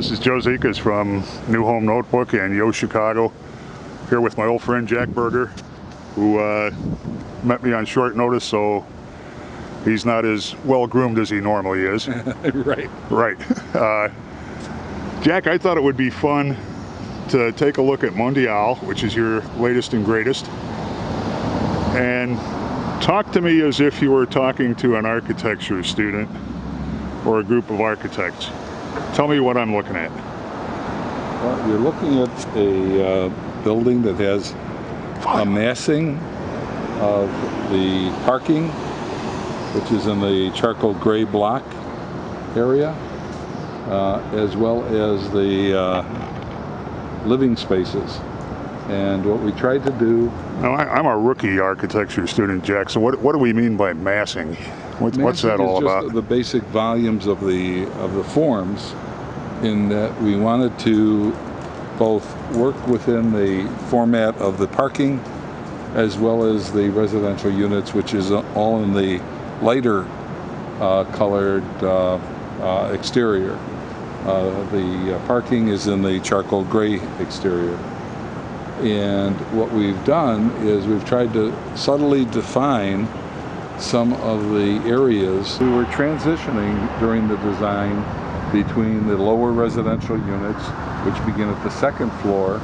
This is Joe Zekas from New Home Notebook and YoChicago, here with my old friend Jack Berger, who met me on short notice, so he's not as well groomed as he normally is. Right. Right. Jack, I thought it would be fun to take a look at Mondial, which is your latest and greatest, and talk to me as if you were talking to an architecture student or a group of architects. Tell me what I'm looking at. Well, you're looking at a building that has a massing of the parking, which is in the charcoal gray block area, as well as the living spaces. And what we tried to do... Now, I'm a rookie architecture student, Jack, so what do we mean by massing? What's that all about? Just the basic volumes of the forms, in that we wanted to both work within the format of the parking as well as the residential units, which is all in the lighter colored exterior. The parking is in the charcoal gray exterior. And what we've done is we've tried to subtly define some of the areas. We were transitioning during the design between the lower residential units, which begin at the second floor,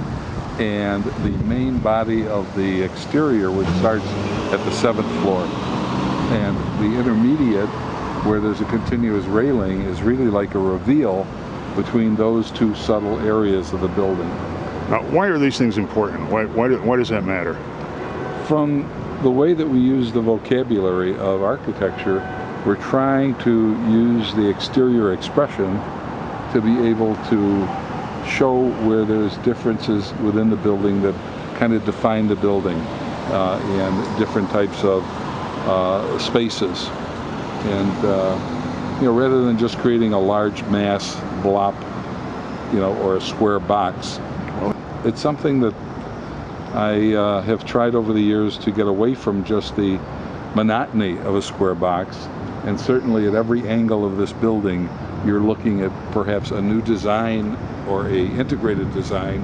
and the main body of the exterior, which starts at the 7th floor. And the intermediate, where there's a continuous railing, is really like a reveal between those two subtle areas of the building. Now, why are these things important? Why does that matter? From the way that we use the vocabulary of architecture, we're trying to use the exterior expression to be able to show where there's differences within the building that kind of define the building and different types of spaces. And rather than just creating a large mass blob, or a square box, it's something that I have tried over the years to get away from just the monotony of a square box. And certainly at every angle of this building, you're looking at perhaps a new design or a integrated design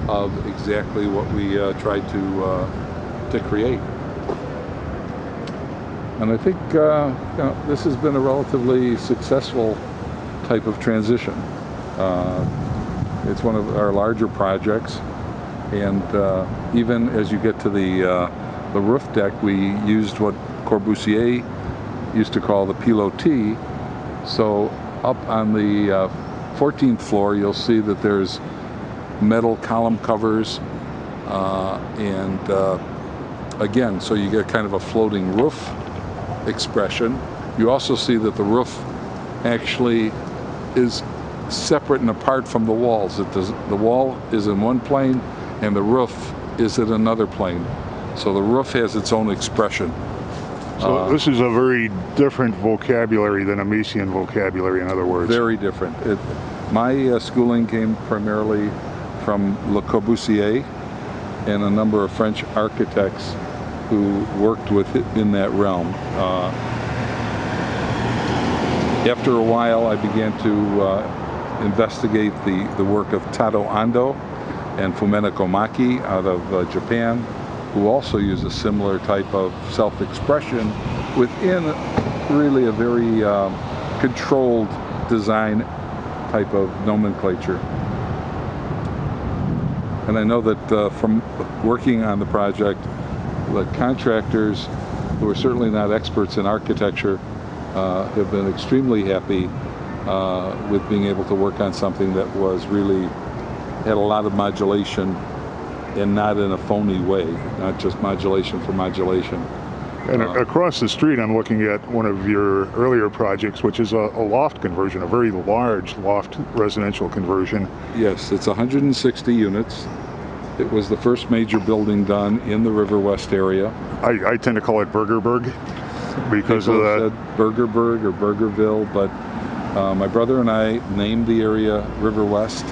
of exactly what we tried to create. And I think this has been a relatively successful type of transition. It's one of our larger projects, and even as you get to the roof deck, we used what Corbusier used to call the pilotis. So up on the 14th floor, you'll see that there's metal column covers, and again, so you get kind of a floating roof expression. You also see that the roof actually is separate and apart from the walls. The wall is in one plane and the roof is in another plane. So the roof has its own expression. So this is a very different vocabulary than a Messian vocabulary, in other words. Very different. My schooling came primarily from Le Corbusier and a number of French architects who worked with it in that realm. After a while, I began to investigate the work of Tado Ando and Fumeko Maki out of Japan, who also use a similar type of self-expression within really a very controlled design type of nomenclature. And I know that from working on the project, the contractors, who are certainly not experts in architecture, have been extremely happy with being able to work on something that was really had a lot of modulation, and not in a phony way, not just modulation for modulation. And across the street, I'm looking at one of your earlier projects, which is a loft conversion, a very large loft residential conversion. Yes, it's 160 units. It was the first major building done in the River West area. I tend to call it Bergerberg because People of that. said Bergerberg or Bergerville, but my brother and I named the area River West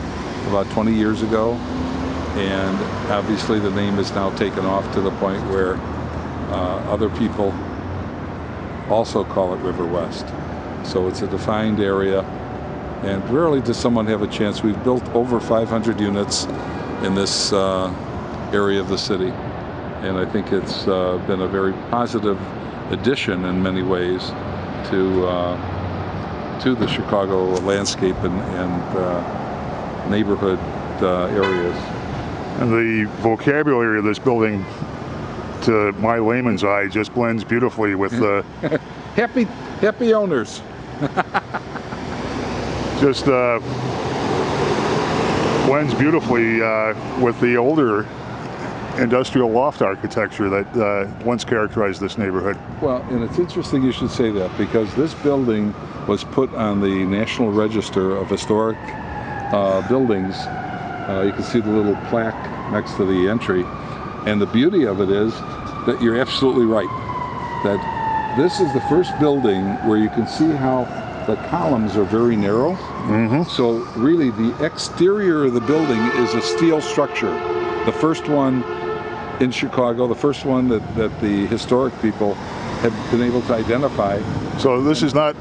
about 20 years ago, and obviously the name is now taken off to the point where other people also call it River West. So it's a defined area And rarely does someone have a chance. We've built over 500 units in this area of the city, and I think it's been a very positive addition in many ways to the Chicago landscape and neighborhood areas. And the vocabulary of this building, to my layman's eye, just blends beautifully with the happy owners. just blends beautifully with the older industrial loft architecture that once characterized this neighborhood. Well, and it's interesting you should say that, because this building was put on the National Register of Historic Buildings. You can see the little plaque next to the entry. And the beauty of it is that you're absolutely right, that this is the first building where you can see how the columns are very narrow. Mm-hmm. So really the exterior of the building is a steel structure. The first one in Chicago, the first one that the historic people have been able to identify. So this is not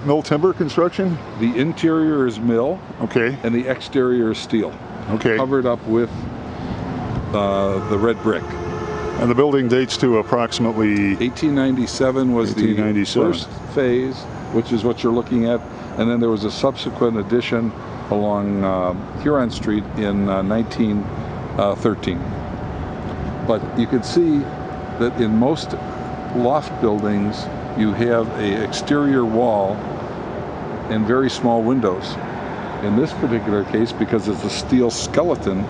mill timber construction? The interior is mill. Okay. And the exterior is steel. Okay. Covered up with the red brick. And the building dates to approximately 1897 was 1897. the first phase, which is what you're looking at, and then there was a subsequent addition along Huron Street in 1913. But you can see that in most loft buildings you have an exterior wall and very small windows. In this particular case, because it's a steel skeleton,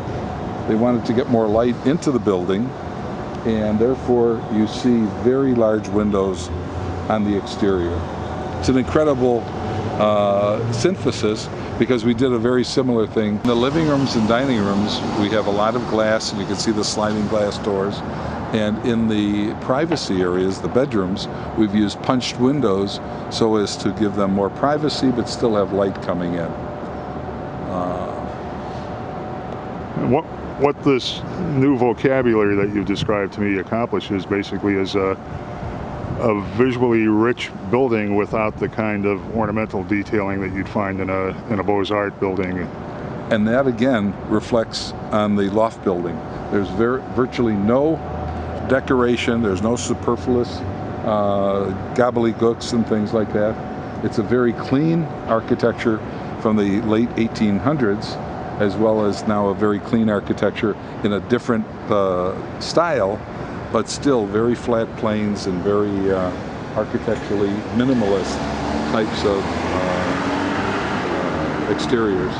they wanted to get more light into the building, and therefore you see very large windows on the exterior. It's an incredible synthesis, because we did a very similar thing. In the living rooms and dining rooms, we have a lot of glass, and you can see the sliding glass doors. And in the privacy areas, the bedrooms, we've used punched windows so as to give them more privacy but still have light coming in. What this new vocabulary that you've described to me accomplishes basically is a visually rich building without the kind of ornamental detailing that you'd find in a Beaux-Arts building. And that again reflects on the loft building. There's virtually no decoration, there's no superfluous gobbledygooks and things like that. It's a very clean architecture from the late 1800s, as well as now a very clean architecture in a different style, but still very flat planes and very architecturally minimalist types of exteriors.